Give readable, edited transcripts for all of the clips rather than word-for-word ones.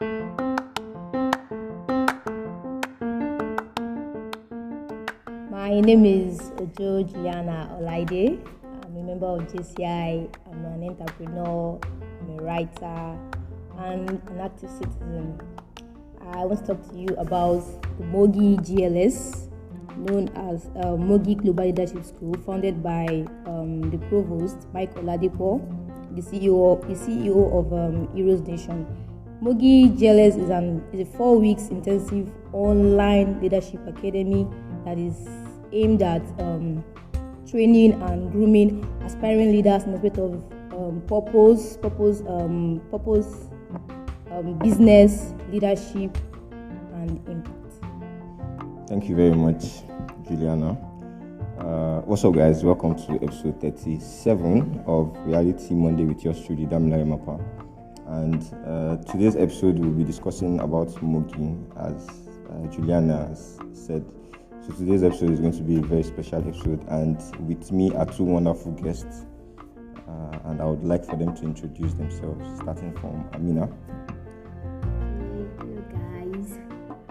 My name is Ojo Juliana. I'm a member of JCI. I'm an entrepreneur, I'm a writer, and an active citizen. I want to talk to you about the MOGI GLS, known as MOGI Global Leadership School, founded by the provost, Mike Oladipo, the CEO of Heroes Nation. MOGI GLS is a 4 weeks intensive online leadership academy that is aimed at training and grooming aspiring leaders in aspect of purpose, business, leadership, and impact. Thank you very much, Juliana. What's up, guys? Welcome to episode 37 of Reality Monday with yours truly, Damilare Mapa. And today's episode we'll be discussing about MOGI, as Juliana has said. So today's episode is going to be a very special episode, and with me are two wonderful guests, and I would like for them to introduce themselves, starting from Ameenah. Hello guys,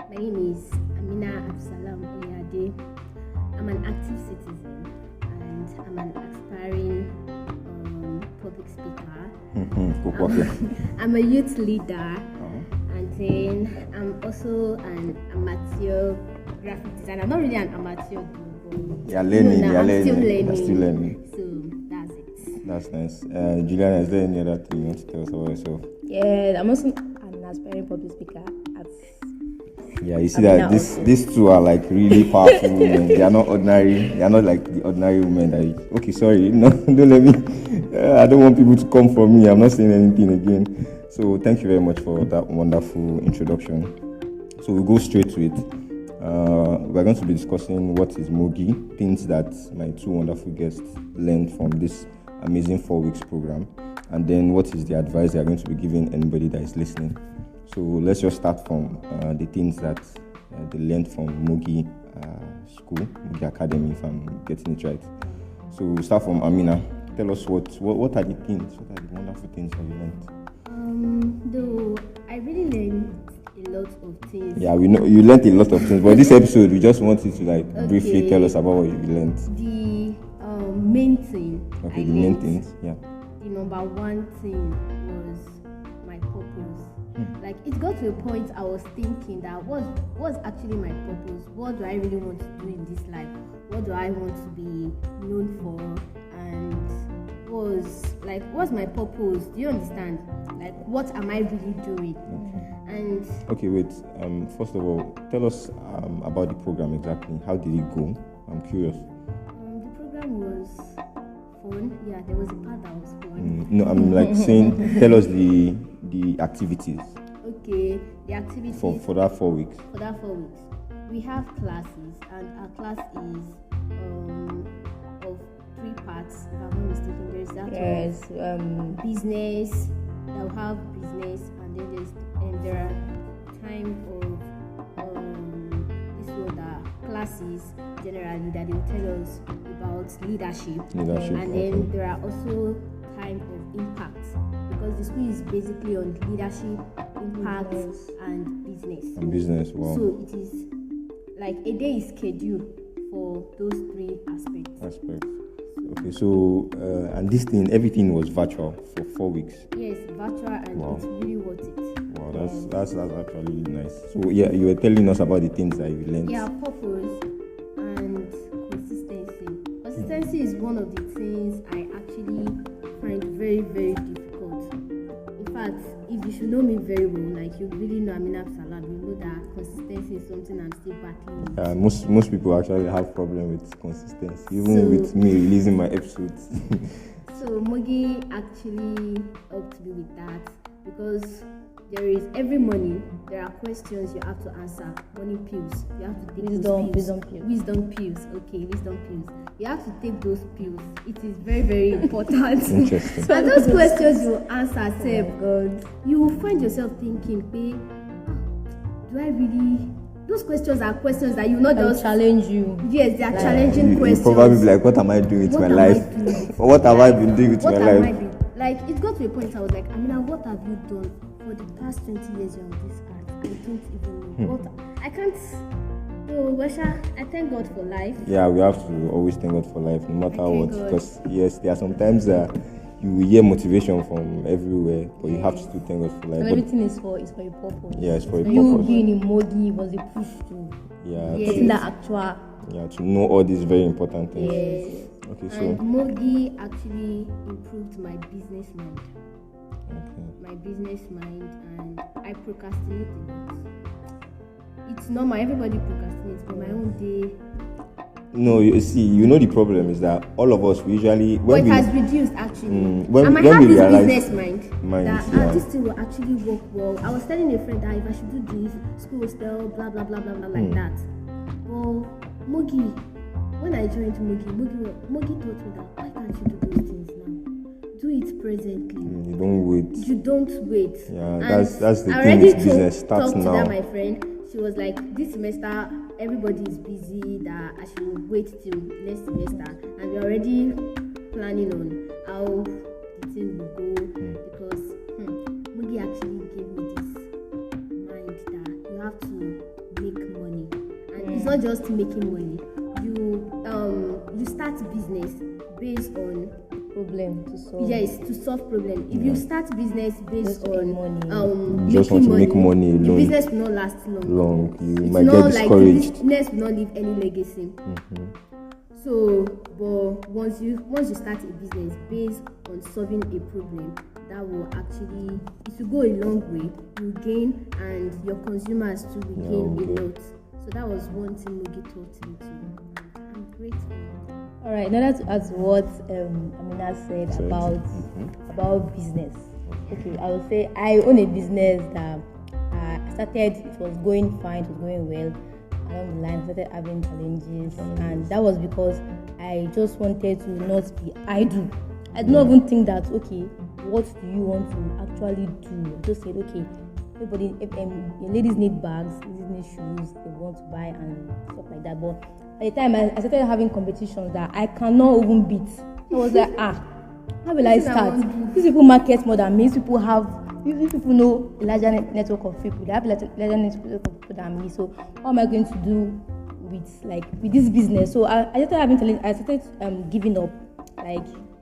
my name is AbdulSalam Ameenah. I'm an active citizen and I'm an aspiring public speaker. I'm a youth leader, and then I'm also an amateur graphic designer. I'm not really an amateur, but You're learning. I'm still learning. So that's it. That's nice. Juliana, is there any other thing you want to tell us about yourself? Yeah, I'm also an aspiring public speaker. Yeah, you see that these two are like really powerful women. They are not ordinary. They are not like the ordinary women that. Okay, sorry, no, don't let me. I don't want people to come for me. I'm not saying anything again. So thank you very much for that wonderful introduction. So we'll go straight to it. We're going to be discussing what is MOGI, things that my two wonderful guests learned from this amazing 4 weeks program, and then what is the advice they are going to be giving anybody that is listening. So let's just start from the things that they learned from MOGI School, MOGI Academy, if I'm getting it right. So we'll start from Ameenah. Tell us what are the things, what are the wonderful things that you learned? Though I really learned a lot of things. Yeah, we know you learned a lot of things, but this episode we just wanted to briefly tell us about what you learned. The main thing. Okay, the main things. Yeah. The number one thing was my purpose. Like it got to a point I was thinking that what's actually my purpose? What do I really want to do in this life? What do I want to be known for? And what's my purpose? Do you understand? Like what am I really doing? And okay, wait. First of all, tell us about the program exactly. How did it go? I'm curious. The program was fun. Yeah, there was a part that was fun. No, I'm like saying, tell us the activities. Okay, the activities for that 4 weeks. For that 4 weeks, we have classes, and our class is of 3 parts. If I'm not mistaken, there's that business. They'll have business, and then there are time of classes generally that will tell us about leadership. And then there are also time of impact, because the school is basically on leadership, impact, and business. Wow. So it is like a day is scheduled for those 3 aspects. Okay, so and this thing, everything was virtual for 4 weeks. Yes, virtual, and it's really worth it. Wow, that's actually really nice. So yeah, you were telling us about the things that you learned. Yeah, purpose and consistency. Consistency is one of the things I actually find very, very difficult. In fact, if you should know me very well, like you really know AbdulSalam, you know that consistency is something I'm still battling with. Most people actually have problem with consistency, even with me releasing my episodes. So MOGI actually helped me with that, because there is every morning there are questions you have to answer. Morning pills, you have to take wisdom pills. Okay, wisdom pills. You have to take those pills. It is very, very important. Interesting. So those questions you answer, you will find yourself thinking, babe, do I really? Those questions are questions that you not just challenge you. Yes, they are challenging questions. You probably be like, what am I doing with my life? Or what have I been doing with my life? Like, it got to a point I was like, Ameenah, what have you done for the past 20 years you're on this earth, I don't even know. But I can't. So, Washa, I thank God for life. Yeah, we have to always thank God for life, no matter what. Because yes, there are sometimes you will hear motivation from everywhere, but you have to still thank God for life. So everything is for a purpose. Yeah, it's for a you purpose. being in MOGI was a push to getting that actual. Yeah, to know all these very important things. Yes. Okay, so and MOGI actually improved my business mind. okay. My business mind, and I procrastinate a lot. It's normal, everybody procrastinates, but my own day. No, you see, you know the problem is that all of us we usually But it has reduced actually. when and I we have this realize business mind that yeah. this thing will actually work well. I was telling a friend that if I should do this, school will still blah blah blah blah blah like that. Well, MOGI, when I joined MOGI taught me that why can't you do those things now? Do it presently. You don't wait. You don't wait. Yeah, and that's the I thing already with business. Starts talked now. to that my friend. She was like, this semester everybody is busy, that I should wait till next semester, and we're already planning on how the thing will go because MOGI actually gave me this mind that you have to make money, and it's not just making money. You start business based on Problem to solve. Yes, to solve problem. If you start business based Just on money. Just want to make money the alone. business will not last long. You It's might not get like discouraged. the business will not leave any legacy. So, but once you start a business based on solving a problem, that will actually, it will go a long way. You gain, and your consumers too will gain a lot. So that was one thing MOGI taught me too. I'm grateful. All right, now that's what Ameenah said about business. Okay, I would say I own a business that I started. It was going fine, it was going well. Along the line, I started having challenges, and that was because I just wanted to not be idle. I did not even think that, okay, what do you want to actually do? I just said, okay, everybody, ladies need bags, ladies need shoes, they want to buy and stuff like that. But by the time I started having competitions that I cannot even beat, I was like, how will I start? These people market more than me. These people know a larger network of people. They have a larger network of people than me. So what am I going to do with this business? So I started giving up.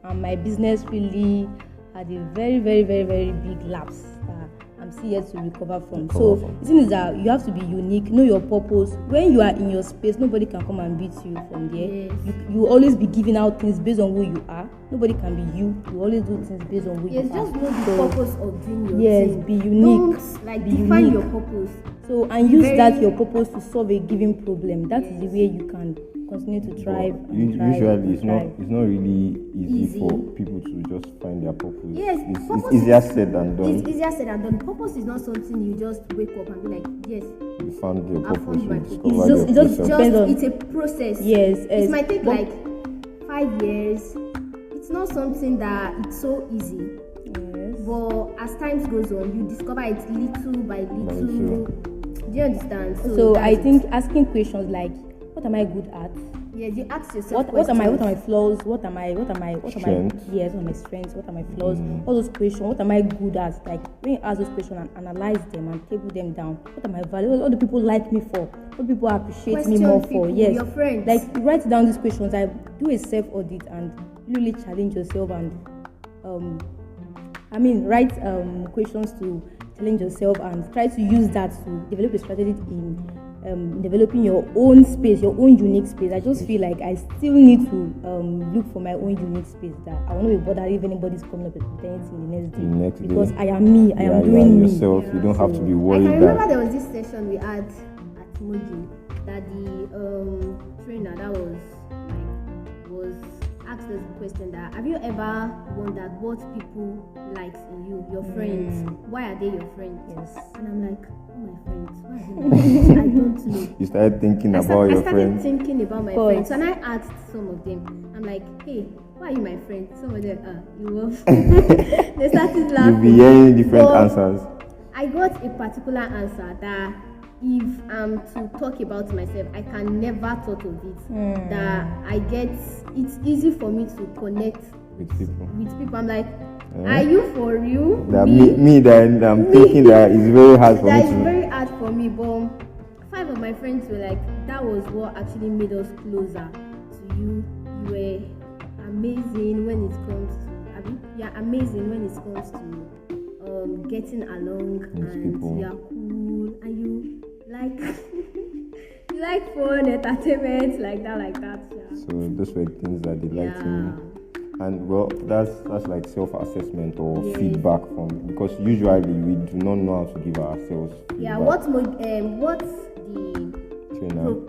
And my business really had a very, very, very, very big lapse that I'm still yet to recover from. So the thing is that you have to be unique, know your purpose. When you are in your space, nobody can come and beat you from there. Yes. You will always be giving out things based on who you are. Nobody can be you. You always do things based on who you are. Just know the purpose of doing your thing. Be unique. Don't be define unique. your purpose. So and use that your purpose to solve a given problem. That is the way you can continue to thrive. Usually, it's not really easy for people to just find their purpose. Yes, it's easier said than done. It's easier said than done. Purpose is not something you just wake up and be like, yes, You found your I purpose. found my You purpose. discovered It's your just purpose. it's a process. Yes, It might take like 5 years. It's not something that it's so easy. Yes. But as time goes on, you discover it little by little. Do you understand? So I think asking questions like, what am I good at? Yes, you ask yourself What are my questions. flaws? What are my Strengths. yes, what are my strengths? What are my flaws? All those questions. What am I good at? Like when you ask those questions and analyze them and table them down. What are my values? What do people like me for? What do people appreciate me more for? Yes, your friends. like write down these questions. I do a self audit and really challenge yourself and write questions to challenge yourself and try to use that to develop a strategy in developing your own space, your own unique space. I just feel like I still need to look for my own unique space, that I won't be bothered if anybody's coming up with anything the next day. Because I am me, I am doing me. Yourself. You don't have to be worried. I remember there was this session we had at MOGI that the trainer that was asked us the question that, have you ever wondered what people likes in you, your friends? Why are they your friends? Yes. And I'm like, my friends, why are they my friends? I don't know. You started thinking about your I started friends. thinking about my friends, and I asked some of them. I'm like, hey, why are you my friend? Some of them, you will. They started laughing. You'll be hearing different answers. I got a particular answer that if I'm to talk about myself, I can never thought of it. That it's easy for me to connect With people. I'm like, Are you for real? Then I'm thinking that it's very hard for me That to. is very hard for me, but 5 of my friends were like, that was what actually made us closer to you. You were amazing when it comes to, amazing when it comes to getting along, and people. you are cool, and you like you like fun, entertainment, like that. Yeah. So those were things that they liked in me. And well, that's like self-assessment or Yes. feedback from, because usually we do not know how to give ourselves feedback. Yeah, what the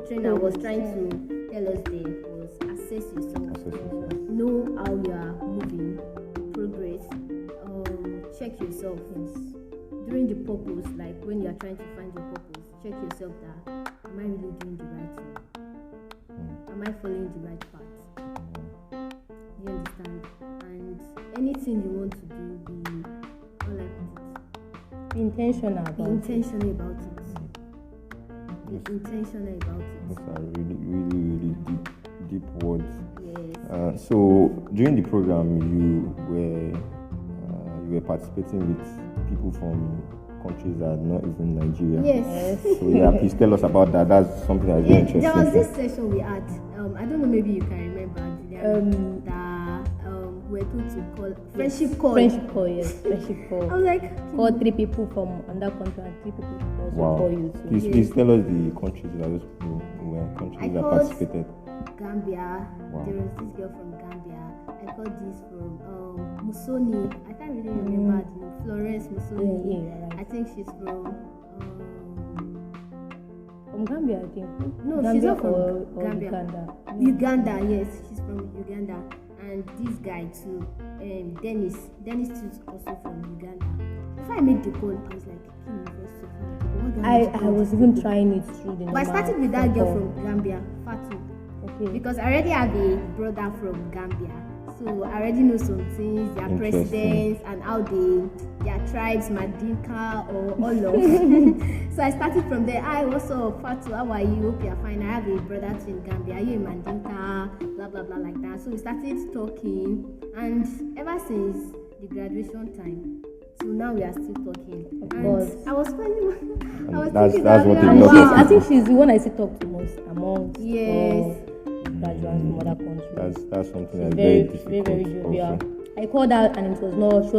trainer was trying to tell us there was assess yourself. Know how you are moving, progress, check yourself. Yes. During the purpose, like when you are trying to find your purpose, check yourself that, am I really doing the right thing? Am I following the right path? You understand? And anything you want to do, Be intentional about be it. intentional about it. Be intentional about it. Those are really deep words. Yes. So during the program, you were participating with people from countries that are not even Nigeria. Yes. So yeah, please tell us about that. That's something that's very interesting. There was this session we had. I don't know, maybe you can remember, Juliana, that we were told to call friendship call. Friendship call, yes. Friendship call. I was like, Call 3 people from another country and 3 people should also Wow. call you too. Please tell us the countries that those people were, countries that called participated. Gambia. Wow. There was this girl from Gambia. I called this from Musoni. I can't really remember the name. Florence Musoni. Yeah, right. I think she's from. From Gambia, I think. No, Gambia she's not from or Gambia. Uganda. Uganda, yes, she's from Uganda. And this guy too, Dennis too is also from Uganda. Before I made the call, I was like, I was even trying it through the But I started with that girl from Gambia, Fatu. Okay. Because I already have a brother from Gambia. So I already know some things, their presidents and how their tribes, Madinka or Olof. So I started from there. Hi, what's up, Fatu? How are you? Hope you're fine. I have a brother too in Gambia. Are you in Mandinka? Blah blah blah like that. So we started talking, and ever since the graduation time, so now we are still talking. And I was finding, That's thinking what they that, love. wow. I think she's the one I see talk to most amongst Yes. graduates from other countries. That's something that's very, very difficult. very jovial. Also. I called her and she was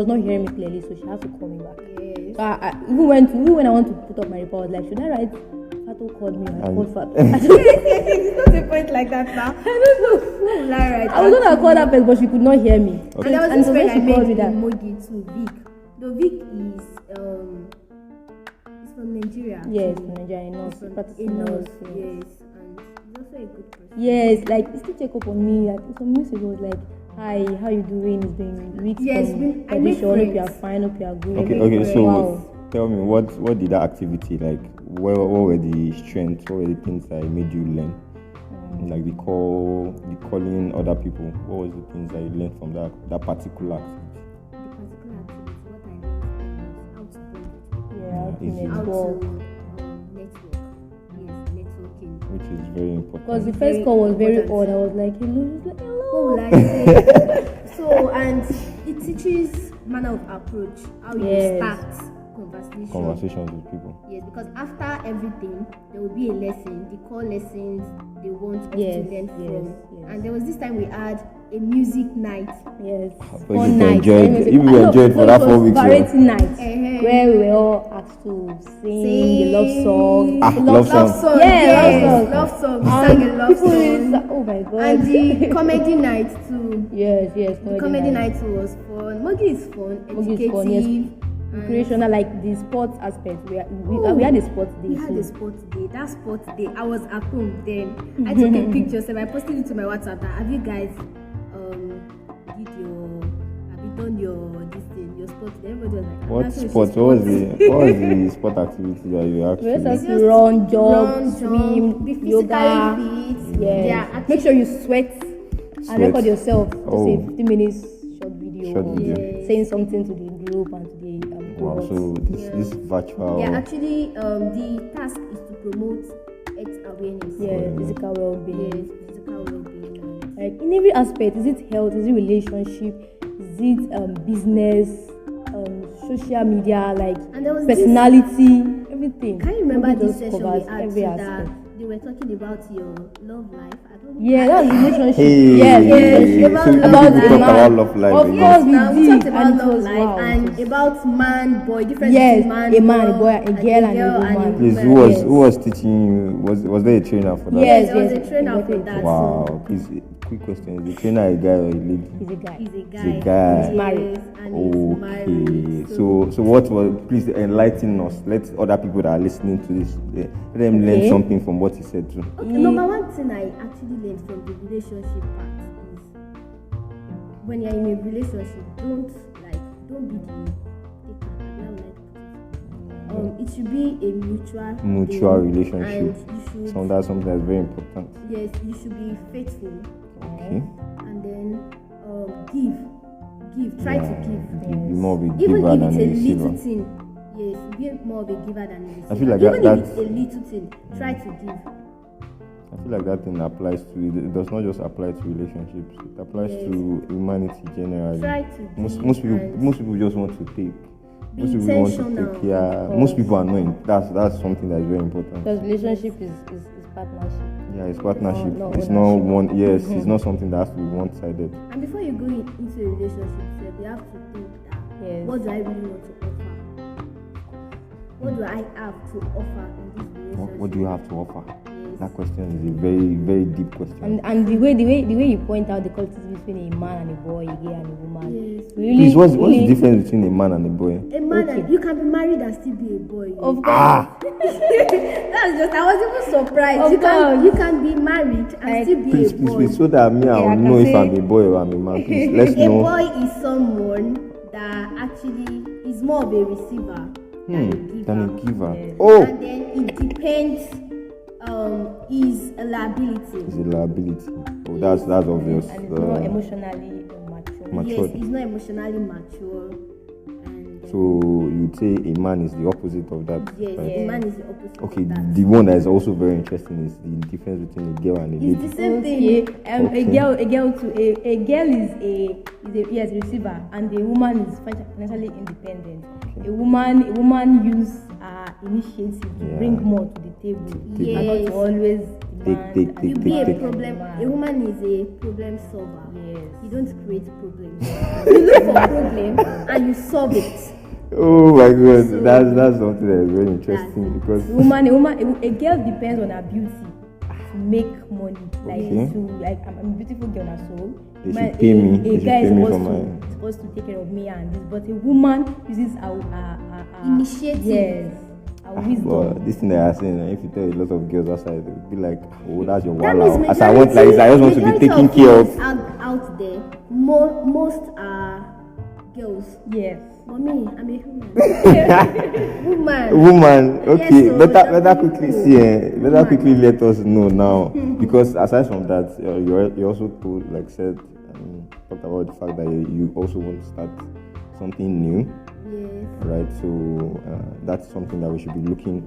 not hearing me clearly, so she had to call me back. Yes. So I even when I want to put up my report, I was like, should I write? Fatu called me. I called Fatu. It's not a point like that now. I don't know. Right. I was gonna call that person, but she could not hear me. Okay. And there was And this so friend when I she called made me in that, MOGI too, Vic. The Vic is from Nigeria. yes, actually. from Nigeria, no, He's from practicing Inos, nurse, yes, and he's also a good person. yes, like he still check up on me. Like some weeks ago, was like, "Hi, how you doing? It's been weeks Yes, from I make audition. Hope you are friends. fine. Hope you are good." Okay. So Wow. tell me, what did that activity like? What were the strengths? What were the things that made you learn? Like the calling other people. What was the things that you learned from that particular activity? The particular activity, what I learned was how to bond with people, Yeah, how to Easy. how network. to network. Yes, networking. Which is very important. Because the first call was very important. odd. I was like, hello. She was like, hello. What will I say? So, and it teaches manner of approach, how you Yes. start Conversations with people. Yes, because after everything, there will be a lesson. The core lessons they want us Yes, to learn yes, from. yes. And there was this time we had a music night. Yes. But Fun you night. enjoyed- Let me say- you I know, enjoyed for no, that it 4 was weeks, variety night Uh-huh. where we were all asked to sing the love song. Love song. Yeah, yes, love love song. We And sang a love people is- song. oh my god. And the comedy night too. yes. The comedy night too was fun. MOGI is fun, MOGI is educative. fun, yes. and Recreational, like the sports aspect. We had a sports day. We had too. a sports day. That sports day, I was at home then. I took a picture, so I posted it to my WhatsApp. That, have you guys done your this thing, your sports day? Everybody was like, What "That's what sport? she's What was the sport activity that you We actually? just have It's to just run, jog, run, swim, jump, be yoga. physically fit. Yeah. Make sure you sweat and record yourself. Just Oh. a 15 minutes short video, Short of video. Yes. saying something to the group and to the Wow. cohorts. So this virtual. Yeah, actually, the task is to promote health awareness. Physical well-being. Yes, physical well-being. Like in every aspect, is it health, is it relationship, Is it business, social media, like And there was personality, everything? Can you remember Movie this just session covers we had every too aspect. that they were talking about your love life? I don't know. Yeah, that's relationship. Hey, Yes, yes, so we about talk the about man. love life. Of again. course, we Now we did, talked about and it love was life wow. and about man, boy, different Yes, between man, a man, a girl, boy, a girl, and a woman. Please, woman. who was teaching you? Was there a trainer for that? Yes, There was yes, a trainer for definitely. that. Wow. Please, quick question: is the trainer a guy or a lady? He's a guy. He's a guy. He's a guy. He's married. Yes, and he's married. So what was? Please enlighten us. Let other people that are listening to this let them learn Okay. something from what he said too. Okay, number one thing I actually learned from the relationship part is when you're in a relationship, don't be the it should be a Mutual thing, relationship. and you should So that's something that's very important. yes, you should be faithful. Okay. And then give, try to give. Be more of a Even giver if than it's a a receiver. little thing, yes, be more of a giver than a receiver. I feel like even that- if it's a little thing, try to give. I feel like that thing applies to. It does not just apply to relationships. It applies Yes. to humanity generally. Try to give. Most people and most people just want to take. be Most people want to intentional. take care. Most people are not. That's something that's very important. Because relationship is partnership. Yeah, it's partnership. No It's not ownership. one. Yes, it's not something that has to be one-sided. And before you go into a relationship, you have to think that Yes. what do I really want to offer? What do I have to offer in this relationship? What do you have to offer? Yes. That question is a very, very deep question. And the way you point out the qualities between a man and a boy, a girl and a woman. Yes. Really, Please, what's the really- difference between a man and a boy? A man, Okay. and you can be married and still be a boy. Of course. That's just, I was even surprised. Of course. You can be married and still be Please, a please, boy. please, so that me, I Yeah, I will can know if say- I'm a boy or I'm a man. Please, let's A know. boy is someone that actually is more of a receiver than a giver. Than a giver. Yes. Oh, And then it depends is a liability. it's a liability. Oh, that's obvious. And it's not emotionally mature. Yes, Matured. he's not emotionally mature. And So you'd say a man is the opposite of that. yes, right? a man is the opposite Okay, of that. the one that is also very interesting is the difference between a girl and a It's lady. the same Okay. thing. Okay. A girl is a receiver, and a woman is financially independent. Okay. A woman use initiative to Yeah. bring more to the table, and not Yes. to always Take, demand. You be a take. problem. A woman is a problem solver. Yes. You don't create problems. You look for problem and you solve it. Oh my God, So- that's something that is very interesting because A girl depends on her beauty to make money. Like Okay. I'm a beautiful girl now, so They should pay me. They A should guy is pay me supposed for to my- supposed to take care of me and this, but a woman uses her Initiative. Yes, her but wisdom. this thing that you're saying, if you tell a lot of girls outside, they'll be like, oh, that's your That wallet. means As I want, like, I just want to be majority taken care of. girls out there, most are girls. Yes. But me, I'm a human. Woman. Woman, okay, Yes, so better that's quickly cool. see, better quickly let us know now, because aside from that, you also said, talked about the fact that you also want to start something new, Yes. right? So that's something that we should be looking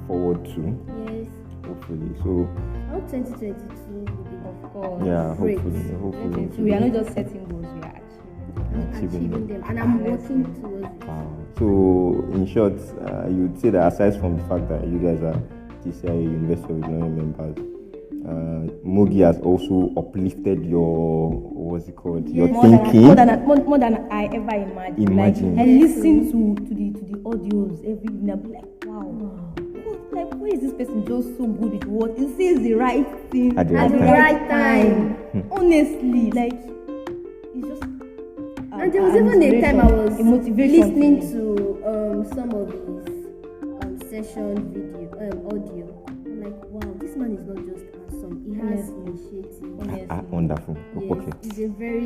forward to, Yes. hopefully. So I hope 2022 will be Of course. yeah, Great. hopefully. So we are not just setting goals, we are Achieving achieving them. achieving them, and I'm working towards it. Wow. So, in short, you'd say that aside from the fact that you guys are TCI University of Illinois members, MOGI has also uplifted your, what's it called, your More thinking. more than I ever imagined. Imagine. Like, I listen to the audios every evening. I'm like, wow. Why is this person just so good with what? He says the right thing At the At the right time. Honestly, like, it's just. And there was even a time I was a motivation listening for me. to some of his session video audio. I'm like, wow, this man is not just handsome; he has initiative. Honestly. Wonderful. Yes, Okay. he's a very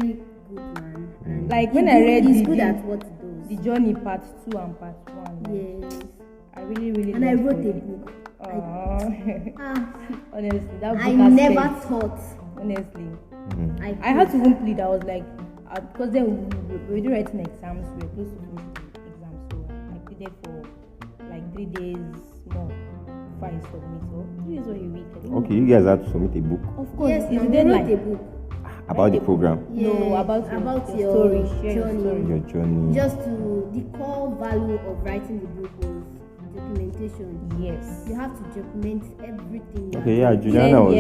good man. And Like, he's when I good- read he's the- good the- at what he The does. journey part 2 and part 1. Like, Yes, I really and I love wrote a it. book. Ah, honestly, that book I has never stayed. thought Honestly, I I had to even plead. I was like, because then we were already writing exams. We were close to finishing the exams, so I pleaded for like 3 days more before I submit. So 3 days or a week. I don't know. Okay, you guys have to submit a book. Of course, Yes, it's no, the we wrote a deadline. book. About the program? No, about your story. Share your story. Your journey. Just to the core value of writing the book was documentation. Yes. You have to document everything. Okay, yeah, Juliana was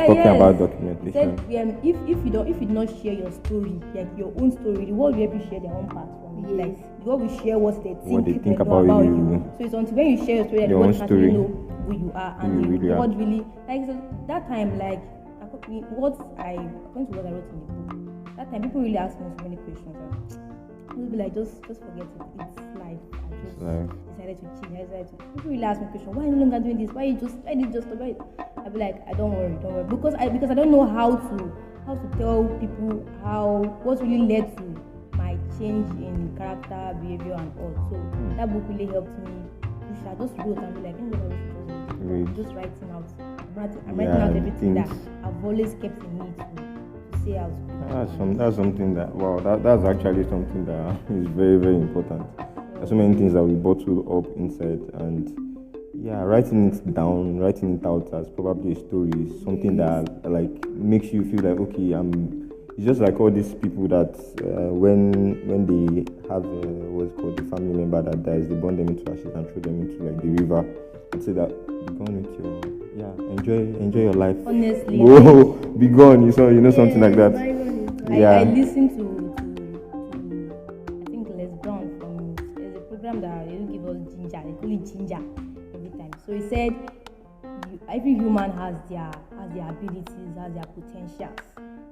talking about documentation. Said, if you not share your story, like your own story, the world will help you share their own part from it. Like the world will share what they think about you. So it's until when you share your story that the world actually know who you are and really what really like so that time like according to what I wrote in the book. That time people really asked me so many questions. People be like, just forget it. It's life. I just decided to change. People really ask me questions. Why are you no longer doing this? Why did you just stop it? I'll be like, don't worry. Because I don't know how to tell people what really led to my change in character, behavior, and all. So that book really helped me. I just wrote and be like, just writing out. I'm writing out everything that I've always kept in me to say out. That's something that's actually something that is very, very important. There's so many things that we bottle up inside, and writing it down, writing it out as probably a story is something that like makes you feel like it's just like all these people that when they have what's called the family member that dies, they burn them into ashes and throw them into like the river and say that be gone with your enjoy your life. Honestly, whoa, be gone. You know something like that. I listened to I think Les Brown from there's a program that they give us ginger. They call it ginger every time. So he said every human has their abilities, has their potentials.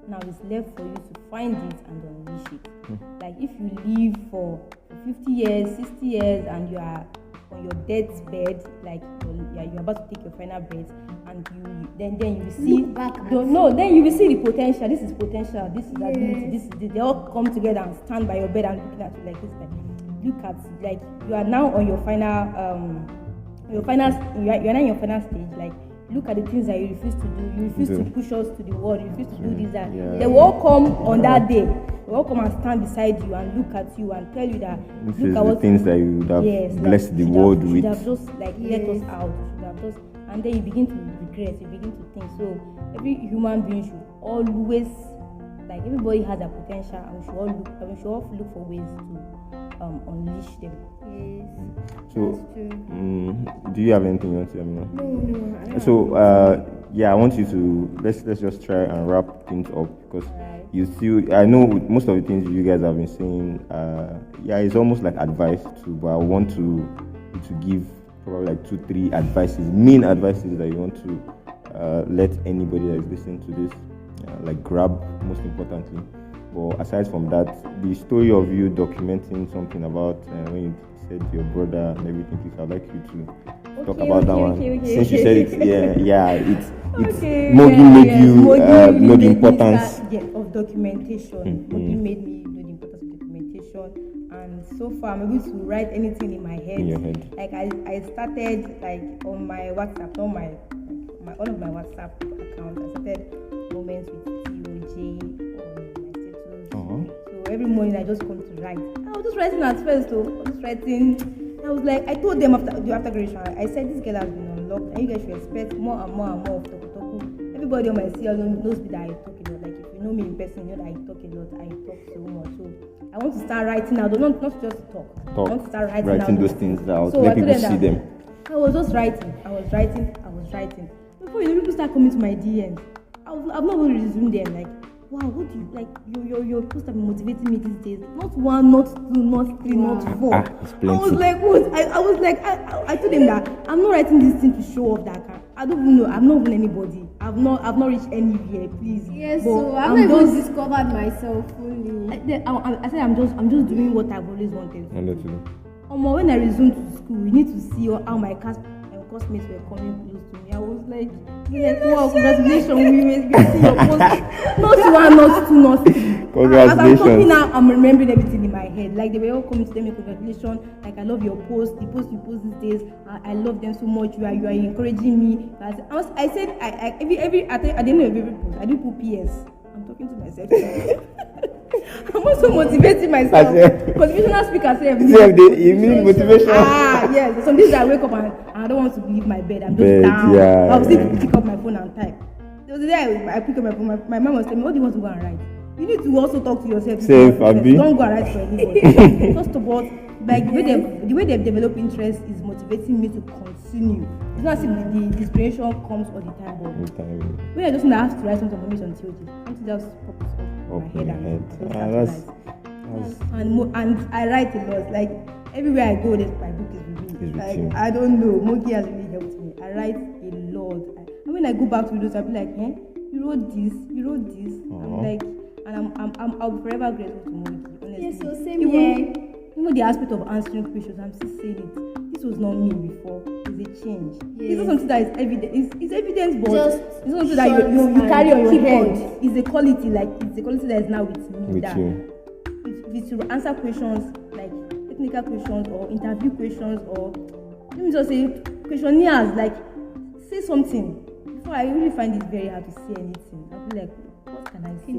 Now it's left for you to find it and unleash it. Like if you live for 50 years, 60 years, and you are on your deathbed, like you're about to take your final breath, and then you will see then you will see the potential. This is potential. This is ability. This is this. They all come together and stand by your bed and looking at you like this. Like look at like you are now on your final you are now in your final stage. Like look at the things that you refuse to do. You refuse to push us to the world. You refuse to do this, that. Yeah. They will all come on that day. They will all come and stand beside you and look at you and tell you that this look at what things that you would have blessed the world with. You should have just like let us out. You should have just, and then you begin to regret. You begin to think. So every human being should always like everybody has a potential, and we should all look for ways to unleash them. Yes. So, do you have anything you want to say? No. So, I want you to let's just try and wrap things up because you still. I know most of the things you guys have been saying. It's almost like advice too, but I want to give probably like 2-3 main advices that you want to let anybody that is listening to this like grab most importantly. But aside from that, the story of you documenting something about when you said to your brother and everything, please, I'd like you to talk about that one. Since you said it, it's MOGI made you know the importance of documentation. MOGI made me know the importance of documentation, and so far I'm able to write anything in my head. In your head. Like I started like on my WhatsApp, on my all of my WhatsApp accounts. I started moments with TOJ. So every morning I just come to write. I was just writing at first though. I was like, I told them after graduation, I said this girl has been unlocked and you guys should expect more and more of Toku. Everybody on my CL knows me that I talk a lot. Like if you know me in person, you know that I talk a lot. I talk so much. So I want to start writing out, not just talk. I want to start writing those things out. So let people see them. I was just writing. I was writing. Before people start coming to my DMs, I've not even resumed them. Like, wow, what do you like? Your post have been motivating me these days. Not 1, not 2, not 3, not 4. I was like, what? I told them that I'm not writing this thing to show off that I don't even know. I'm not even anybody. I've not reached anywhere. Please. Yes. So I've not even discovered myself fully. I said I'm just doing what I've always wanted to do. When I resumed to school, you need to see how my classmates were coming close to me. I was like, wow, congratulations, we see your post. Not 1, not 2, not 3. Congratulations. As I'm talking now, I'm remembering everything in my head. Like they were all coming to tell me congratulations. Like I love your post. The post you post these days, I love them so much. You are encouraging me. I said at the end of every post, I do put PS. I'm talking to myself. I'm also motivating myself. Motivational speaker you mean motivation? Yes. Some days I wake up and I don't want to leave my bed. I'm just down. I'll still pick up my phone and type. was the day I picked up my phone. My mom was telling me, what do you want to go and write? You need to also talk to yourself. Don't go and write for anybody. First of all, like the way they've developed interest is motivating me to continue. It's not as if the inspiration comes all the time, but when I just have to write something for me on TOG, something just pops up in my head and I write a lot. Like everywhere I go, my book is reviewed. Like I don't know, MOGI has really helped me. I write a lot. And when I go back to those, I'll be like, you wrote this. I'm like, and I'll be forever grateful to MOGI. Honestly. Yes, so same here. Even the aspect of answering questions, I'm still saying it. This was not me before. It's a change. Yes. It's not something that is evident. It's evidence, but it's not something that you carry on your head. It's a quality, that is now with me. With you. If it's to answer questions, like technical questions or interview questions, or let me just say questionnaires, like say something. Before I really find it very hard to say anything. I'll be like, what can I say?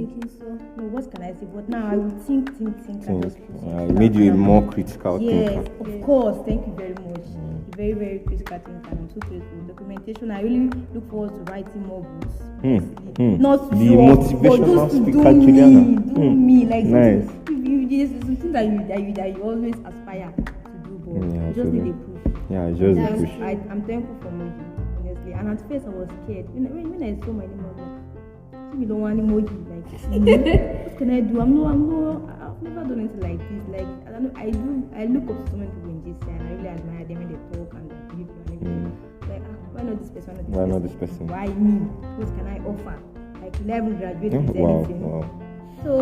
No, what can I say? But now I will think. And just it made you a more critical thinker. Yes, of course. Thank you very much. Very, very critical thinker. I'm so grateful. Documentation. I really look forward to writing more books. Not the motivational speaker, Juliana. Do me like nice. There's something that you always aspire to do, but you just need a proof. Yeah, just a push. I'm thankful for MOGI, honestly. And at first I was scared when I saw my name. I was like, you don't want any MOGI, like what can I do? I've never done anything like this. Like I look up to so many people in JC and I really admire them when they talk and they give you and everything. Like why not this person? Why not this person? Why me? What can I offer? Like you never graduate with anything. Wow. So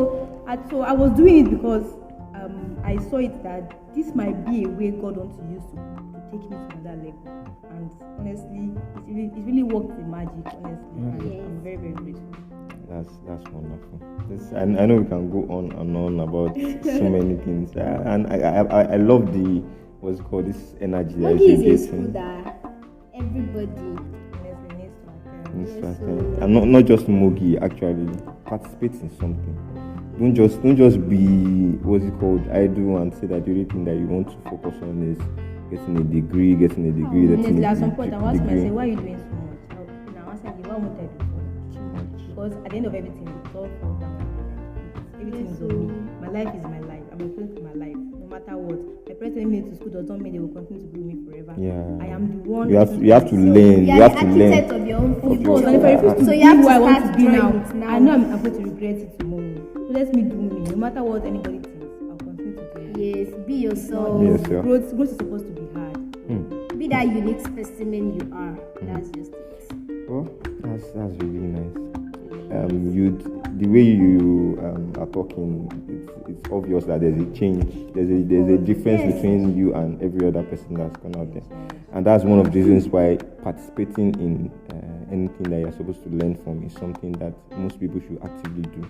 I was doing it because I saw it that this might be a way God wants to use to take me to that level. And honestly, it really worked the magic, honestly. And I'm very, very grateful. That's wonderful. I know we can go on and on about so many things. And I love this energy that you're getting. Is a school that everybody needs to attend. And not just MOGI, actually. Participate in something. Don't just be idle and say that the only thing that you want to focus on is getting a degree. Honestly, at some point I was myself, why are you doing so much? Now I was like, why won't I do so much? Because at the end of everything, it's all falls down. Everything is on me. My life is my life. I'm responsible for my life, no matter what. My parents send me to school does not mean they will continue to grow me forever. Yeah. I am the one. You have to learn. You have to learn. Of your own future. And if I refuse to so be you have who to I want to be now, I know I'm going to regret it tomorrow. So let me do me. No matter what anybody thinks, I'll continue to do it. Yes, be yourself. Growth is supposed to be hard. Be that unique specimen you are. That's just it. Well, that's really nice. The way you are talking, it's obvious that there's a change. There's a difference between you and every other person that's gone out there, and that's one of the reasons why participating in anything that you're supposed to learn from is something that most people should actively do.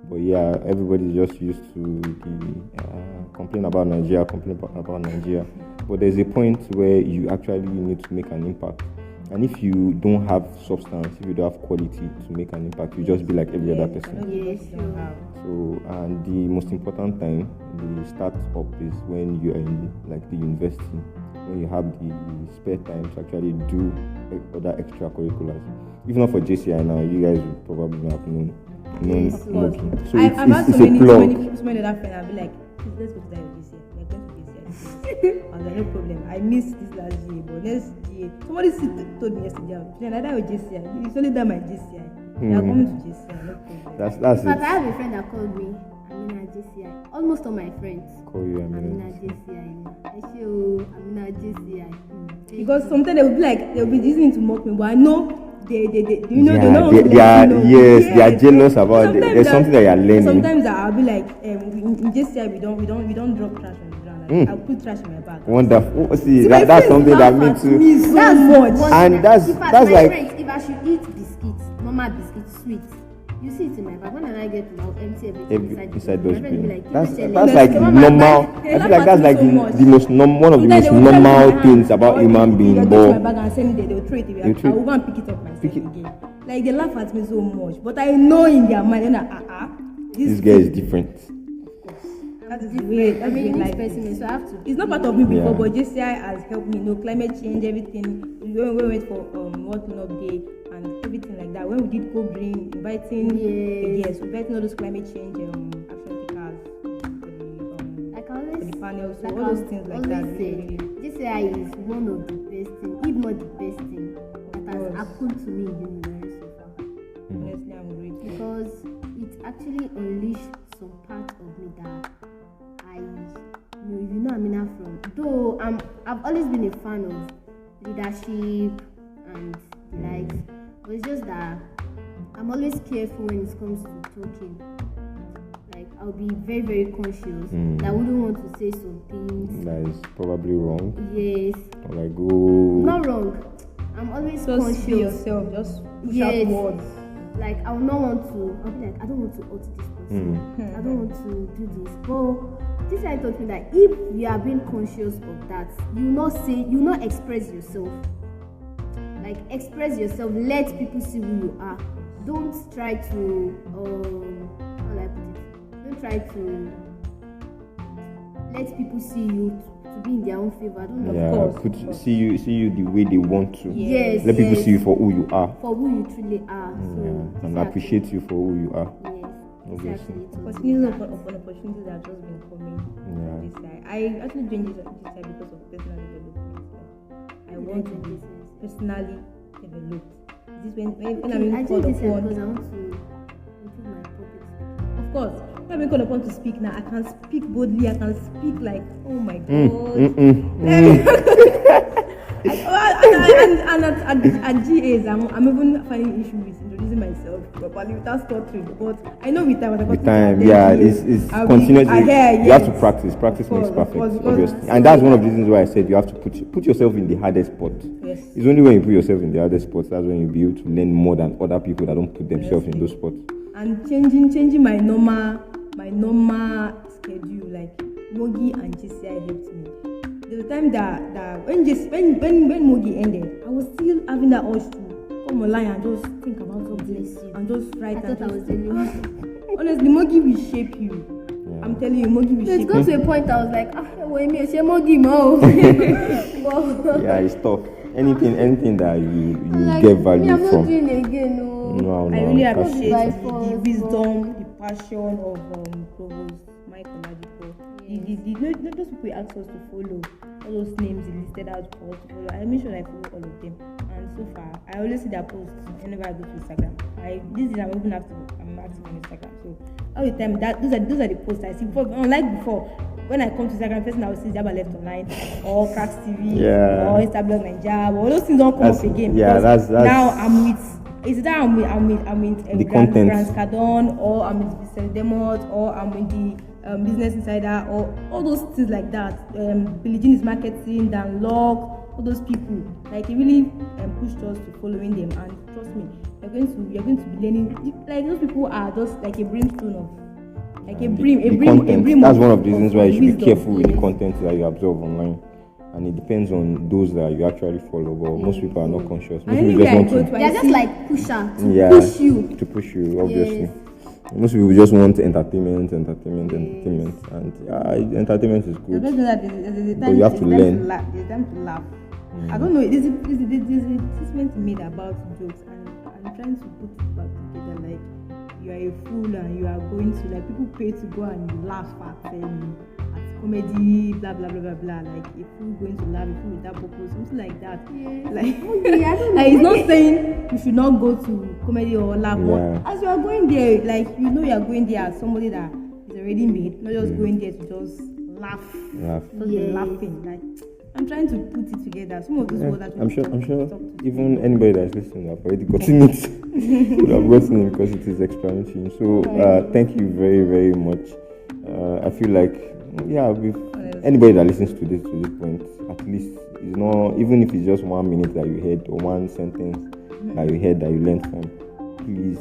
But yeah, everybody's just used to complain about Nigeria. But there's a point where you actually need to make an impact. And if you don't have substance, if you don't have quality to make an impact, you just be like every other person. Yes, So, and the most important time, the start up is when you are in like the university, when you have the spare time to actually do other extracurriculars. If not for JCI now, you guys would probably not have known. So I've had so many other friends. I'll be like, let's go to that JCI. We're going to JCI. I was like, no problem. I missed this last year, but next year, somebody told me yesterday, I with JCI. It's only that my JCI. They are coming to JCI. No problem. That's but it. I have a friend that called me Ameenah JCI. Almost all my friends call you Ameenah JCI. I show Ameenah JCI. Because sometimes they'll be using to mock me, but I know they are jealous about it. There's something that you're learning. Sometimes I'll be like, in JCI we don't drop trash on the ground. I'll put trash in my bag. Wonderful. See, that's something that me too. So much. And that's like if I should eat biscuits, normal biscuits, sweet. You see it in my bag. When I get to now, empty everything inside those bin. That's like normal. I feel like that's like one of the most normal things about human being. But my bag and send me they'll throw it away. I will go and pick it up myself again. Like they laugh at me so much, but I know in their mind, this guy is different. That is the way. That's the life person, so I have to. It's not part of me before, but JCI has helped me. Climate change, everything. We went for World Cleanup Day, and and everything like that. When we did Go Green, inviting all those climate change action takers for the panel, so all those things like that. This year is one of the best things, if not the best thing that has happened to me in university so far. Honestly, I'm grateful because it actually unleashed some part of me that Ameenah from. Though I've always been a fan of leadership and the likes, but it's just that I'm always careful when it comes to talking. Like I'll be very, very conscious that I wouldn't want to say some things that is probably wrong. Yes. Or like go. Not wrong. I'm always conscious. Be yourself. Just push out words. Like I will not want to. I'll be like, I don't want to hurt this person. I don't want to do this. But this guy taught me that if you are being conscious of that, you not express yourself. Like express yourself. Let people see who you are. Don't try to how do I put it? Don't try to let people see you to be in their own favor. I don't know. Yeah, of course. See you the way they want to. Yes. Let people see you for who you are. For who you truly are. So and appreciate you for who you are. Yes. Obviously. Opportunities upon opportunities that have just been coming this side. I actually joined this side because of personal development. I want to be personally developed. Is this when I'm being called upon? Because I want to improve my public speaking. Of course, when I'm being called upon to speak now, I can speak boldly. I can speak like, oh my god. And at GAs, I'm even finding issues with introducing myself properly without stuttering. But I know with time, it's continuous. You have to practice. Practice makes perfect, obviously. And that's one of the reasons why I said you have to put yourself in the hardest spot. Yes. It's only when you put yourself in the hardest spots that's when you'll be able to learn more than other people that don't put themselves in those spots. And changing my normal schedule, like MOGI and GCI helped me. There was a time that when MOGI ended, I was still having that urge to come online and just think about something and just write. I thought I was the only one. Honestly, MOGI will shape you. Yeah. I'm telling you, MOGI will shape you. It's got to a point I was like, MOGI mo. Yeah, it's tough. Anything that you like, get value I'm from. Not doing it again, no. I really appreciate the wisdom, the passion of Provost Mike Oladipo. Not just people asked us to follow all those names he listed out for us to follow. I made sure I follow all of them, and so far I always see their posts whenever I go to Instagram. I'm active on Instagram, so all the time those are the posts I see. Unlike before, when I come to Instagram, first thing I will see Jabba Left Online or Cracks TV or Instablog Nigeria. All those things don't come up again. Yeah, that's now I'm with. Is it that I'm with the content, Grant Cardone, or I'm with Vicente Demot, or I'm with the Business Insider, or all those things like that. Billie Jean is marketing, Dan Locke, all those people. Like it really pushed us to following them, and trust me, you're going to be learning. Like those people are just like a brimstone of, like a brim. That's one of the reasons why you should be careful with the content that you absorb online. And it depends on those that you actually follow, but most people are not conscious. Most people just want to. They're just like pusher to push you. To push you, obviously. Yes. Most people just want entertainment, and entertainment is good. But you have to learn. There's time to laugh. I don't know. There's a statement made about jokes, and I'm trying to put it back together. Like you are a fool, and you are going to people pay to go and laugh at comedy, blah blah blah blah blah. Like if you're going to laugh, if you without purpose, something like that. Yes. Like it's not saying you should not go to comedy or laugh, but as you are going there, you are going there as somebody that is already made, not just going there to just laugh. Laughing. Like I'm trying to put it together. Some of those words that I'm sure even anybody that's listening have already gotten it. Would have gotten it because it is explanatory. So thank you very, very much. I feel like with anybody that listens to this point, at least it's not, even if it's just 1 minute that you heard or one sentence that you heard that you learned from, please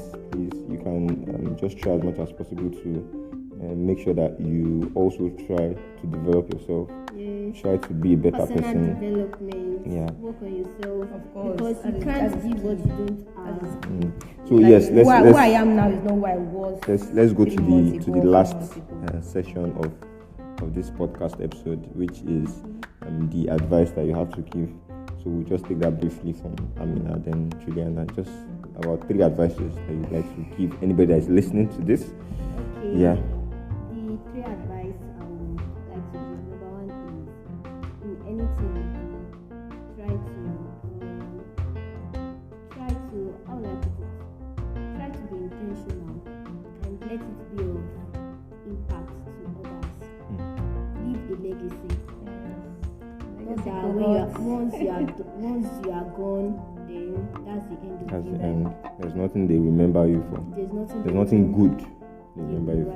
you can just try as much as possible to make sure that you also try to develop yourself. Try to be a better person. Development. Work on yourself, of course, because you can't give what you don't have. So yes, who I am now is not who I was. Let's go to the last session of this podcast episode, which is the advice that you have to give So we'll just take that briefly from Ameenah, then Juliana. Just about 3 advices that you'd like to give anybody that is listening to this. Okay. Yeah. The 3 advice I would like to give. Number 1 is, in anything you do, try to how will I put it? Try to be intentional and let it be of impact to others. Leave a legacy. Not that once you are gone, then that's the end of That's you. the end. There's nothing they remember you for. There's nothing good they remember you for.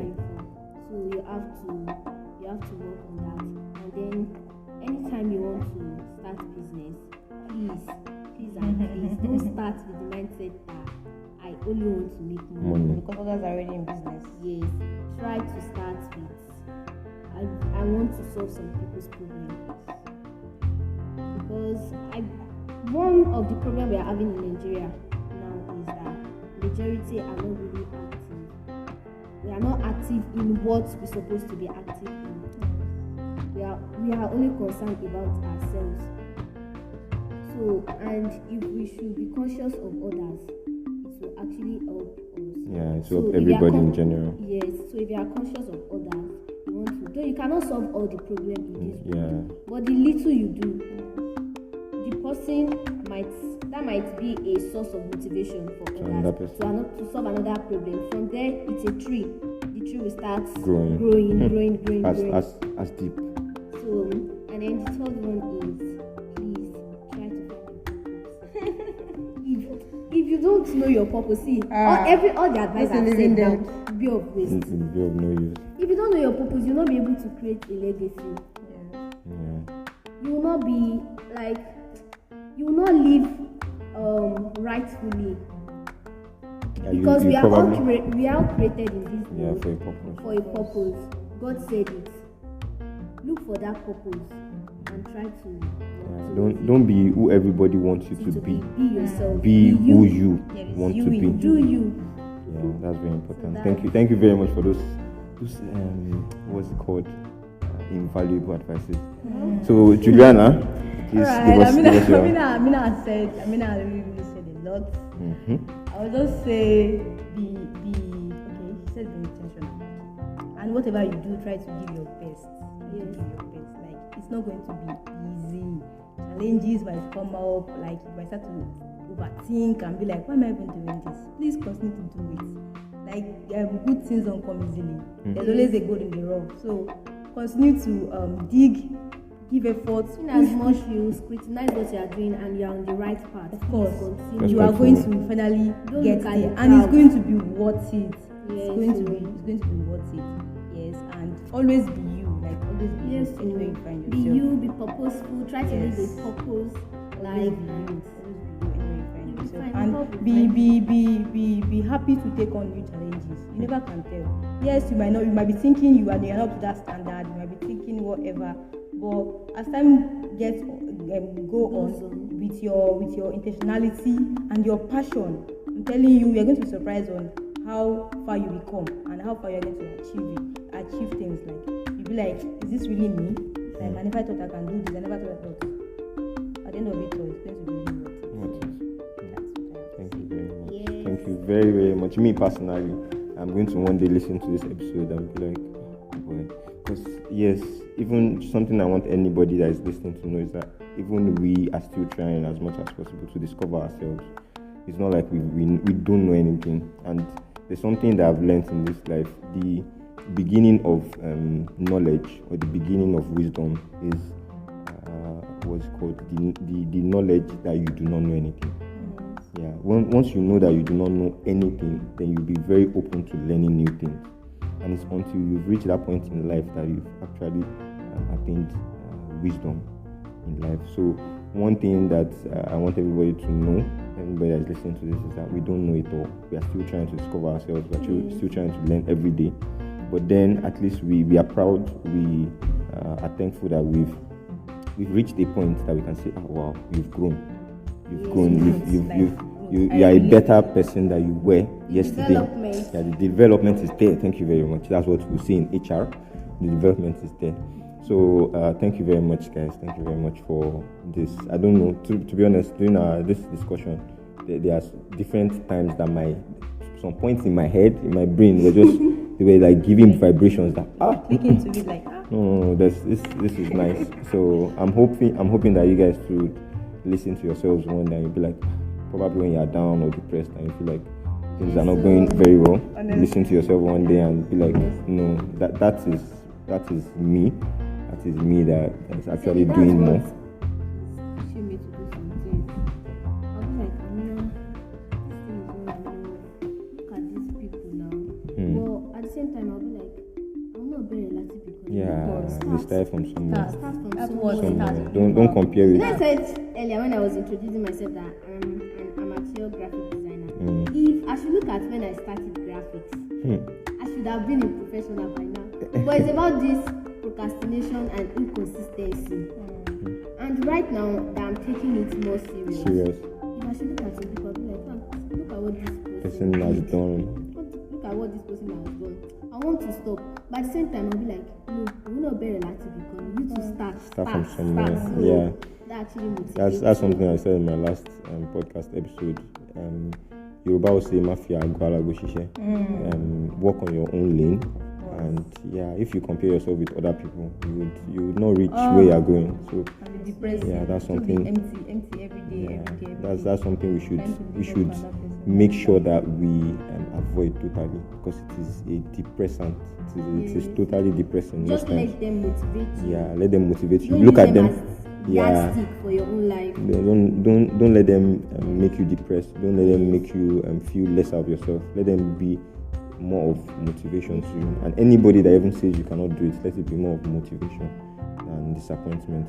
So you have to work on that. And then anytime you want to start business, please don't start with the mindset that I only want to make money. Because others are already in business. Yes. Try to start with I want to solve some people's problems. Because one of the problems we are having in Nigeria now is that majority are not really active. We are not active in what we're supposed to be active in. We are only concerned about ourselves. So, and if we should be conscious of others, it will actually help us. Yeah, it will help everybody in general. Yes. So if you are conscious of others, though you cannot solve all the problems in this world, but the little you do, the person might be a source of motivation for others to solve another problem. From there, it's a tree. The tree will start growing as deep. So, and then the 3rd one is, please try to find your purpose. If you don't know your purpose, see, all the advice I've said now will be of waste. It will be of no use. If you don't know your purpose, you'll not be able to create a legacy. You will not be you will not live rightfully. Because we are all created in this world for a purpose. God said it. Look for that purpose and try to. Don't be who everybody wants you to be. Be yourself. Be who you want to be. Do you. Yeah, that's very important. Thank you very much for those what's it called? Invaluable advices. So Juliana, please give us your... Ameenah really said a lot. I would just say be she said be intentional. And whatever you do, try to give your best. Give your best. Like, it's not going to be easy. Challenges might come up, like you might start to overthink and be like, why am I even doing this? Please continue to do it. Like, good things don't come easily. There's always a gold in the rough. So continue to dig, give effort. As much you scrutinize what you are doing and you are on the right path, of course, you are going to finally get there, and it's going to be worth it. Yes, it's going to be worth it. Yes, and always be you. Like, always be you anywhere you find yourself. Be you, be purposeful. Try to live a purpose. Like, and be happy to take on new challenges. You never can tell. Yes, you might be thinking you're not up to that standard. You might be thinking whatever, but as time gets go on with your intentionality and your passion, I'm telling you, you're going to be surprised on how far you become and how far you're going to achieve things. Like, you'll be like, is this really me? Like, I never thought I can do this. I never thought I thought. At the end of it, it's going to be really worth it. Thank you very much. Yes. Thank you very, very much. Me personally, I'm going to one day listen to this episode and be like, oh boy. Because yes, even something I want anybody that is listening to know is that even we are still trying as much as possible to discover ourselves. It's not like we don't know anything. And there's something that I've learned in this life. The beginning of knowledge, or the beginning of wisdom, is what's called the knowledge that you do not know anything. Yeah. Once you know that you do not know anything, then you'll be very open to learning new things. And it's until you've reached that point in life that you've actually attained wisdom in life. So one thing that I want everybody to know, anybody that's listening to this, is that we don't know it all. We are still trying to discover ourselves. We're still trying to learn every day. But then at least we are proud. We are thankful that we've reached a point that we can say, oh wow, you've grown. You've grown. You are a better person than you were yesterday. Yeah, the development is there. Thank you very much. That's what we see in HR. The development is there. So thank you very much, guys. Thank you very much for this. I don't know, to be honest, during this discussion, there are different times that some points in my head, in my brain, they were like giving vibrations that clicking to it like no, this is nice. So I'm hoping that you guys should listen to yourselves one day and you'll be like, probably when you're down or depressed and you feel like things are not going very well, listen to yourself one day and be like, no, that is me. That is me that is actually doing more. Pushing me to do something. I'll be like, Ameenah, this thing is not enough. Look at these people now. But at the same time, I'll be like, I'm not very related because they start from somewhere. Start from somewhere. Don't compare it. I said earlier when I was introducing myself that I'm an amateur graphic designer. If I should look at when I started graphics, I should have been a professional by now. But it's about this procrastination and inconsistency. And right now that I'm taking it more serious. If I should look at some people, I'll be like, look at what this person has done. Look at what this person has done. I want to stop. But at the same time, I'll be like, no, we're not very relative because you need to start from somewhere. So yeah. That actually motivates. That's something I said in my last podcast episode. Yoruba will say mafia agwala go shishe. Work on your own lane. And if you compare yourself with other people, you would not reach where you are going. So that's something. Empty every day. That's something we should make sure that we avoid totally, because it is a depressant. It is totally depressing. Just let them motivate you. Let them motivate you. Don't look at them. Yardstick for your own life. Don't let them make you depressed. Don't let them make you feel less of yourself. Let them be more of motivation to you. And anybody that even says you cannot do it, let it be more of motivation than disappointment.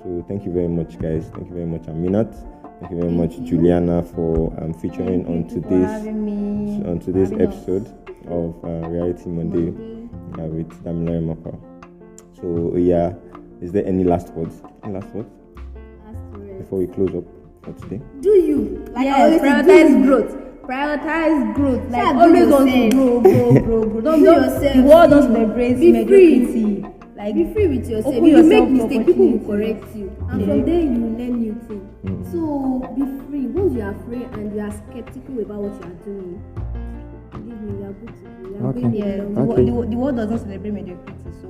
So thank you very much, guys. Thank you very much, Ameenah. Thank you very much, Juliana, for featuring on today's episode of Reality Monday with Damilola Mapa. So is there any last words? Before we close up for today? Do you prioritize growth? Like always want to grow. Don't be yourself. The world doesn't embrace mediocrity. Like be free with yourself. If you make mistakes, people will correct you, and from there you learn new things. So be free. Once you are free and you are skeptical about what you are doing, believe me, you are good to go. The world does not celebrate mediocrity. So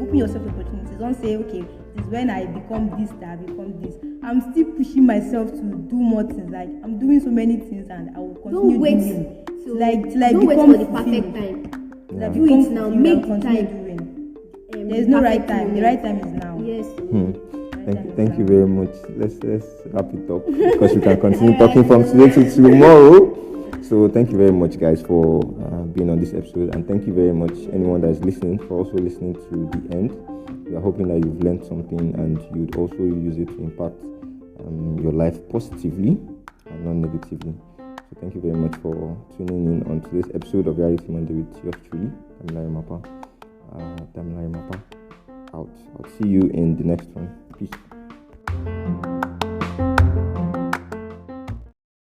open yourself to opportunities. Don't say, okay, this is when I become this, that I become this. I'm still pushing myself to do more things. Like I'm doing so many things, and I will continue doing. Don't wait for the perfect time. Do it now. Make the time. There's no right time. The right time is now. Yes. Thank you very much. Let's wrap it up because we can continue talking from today to tomorrow. So thank you very much, guys, for being on this episode, and thank you very much anyone that is listening for also listening to the end. We are hoping that you've learned something and you'd also use it to impact your life positively and not negatively. So thank you very much for tuning in on today's episode of Reality Monday with yours truly, Damilola Mapa. Out. I'll see you in the next one. Peace.